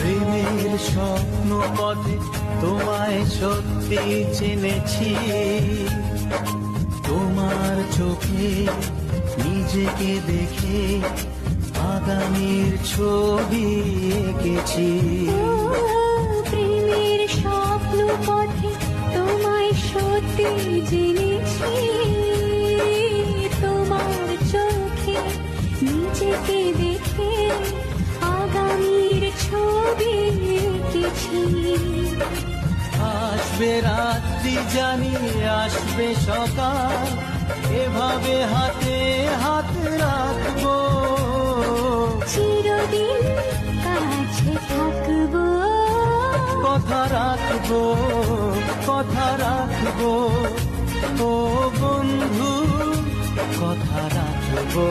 প্রেমের স্বপ্ন পথে তোমায় সত্যি চিনেছি, তোমার চোখে নিজেকে দেখে আগামীর ছবি এঁকেছি। প্রেমের স্বপ্ন পথে তোমায় সত্যি জেনেছি, তোমার চোখে নিজেকে দেখে আগামীর ছবি এঁকেছি। আসবে রাত্রি জানি আসবে সকাল, এভাবে হাতে হাত রাখবো, চিরদিন কাছে থাকবো, কথা রাখবো, কথা রাখবো, ও বন্ধু কথা রাখবো।